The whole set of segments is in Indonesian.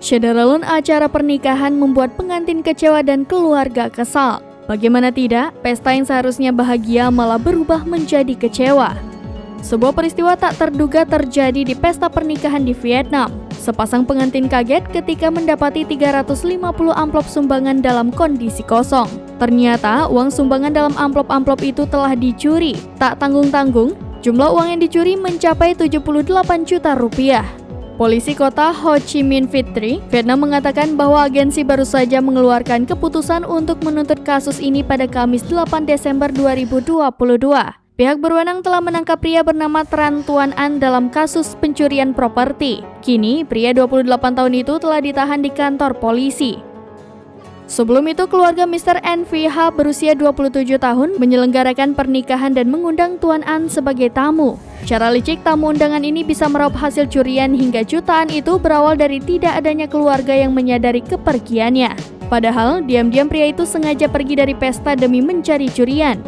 Syederalun acara pernikahan membuat pengantin kecewa dan keluarga kesal. Bagaimana tidak, pesta yang seharusnya bahagia malah berubah menjadi kecewa. Sebuah peristiwa tak terduga terjadi di pesta pernikahan di Vietnam. Sepasang pengantin kaget ketika mendapati 350 amplop sumbangan dalam kondisi kosong. Ternyata uang sumbangan dalam amplop-amplop itu telah dicuri. Tak tanggung-tanggung, jumlah uang yang dicuri mencapai 78 juta rupiah. Polisi kota Ho Chi Minh Vietri, Vietnam mengatakan bahwa agensi baru saja mengeluarkan keputusan untuk menuntut kasus ini pada Kamis 8 Desember 2022. Pihak berwenang telah menangkap pria bernama Tran Tuan An dalam kasus pencurian properti. Kini, pria 28 tahun itu telah ditahan di kantor polisi. Sebelum itu, keluarga Mr. NVH berusia 27 tahun menyelenggarakan pernikahan dan mengundang Tuan An sebagai tamu. Cara licik tamu undangan ini bisa meraup hasil curian hingga jutaan itu berawal dari tidak adanya keluarga yang menyadari kepergiannya. Padahal, diam-diam pria itu sengaja pergi dari pesta demi mencari curian.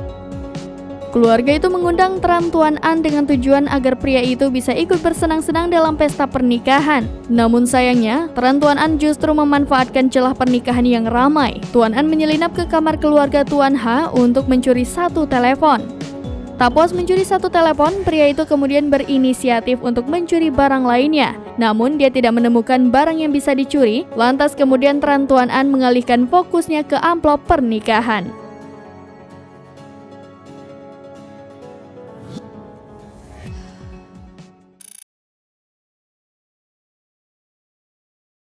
Keluarga itu mengundang Tran Tuan An dengan tujuan agar pria itu bisa ikut bersenang-senang dalam pesta pernikahan. Namun sayangnya, Tran Tuan An justru memanfaatkan celah pernikahan yang ramai. Tuan An menyelinap ke kamar keluarga Tuan H untuk mencuri satu telepon. Tak puas mencuri satu telepon, pria itu kemudian berinisiatif untuk mencuri barang lainnya. Namun dia tidak menemukan barang yang bisa dicuri, lantas kemudian Tran Tuan An mengalihkan fokusnya ke amplop pernikahan.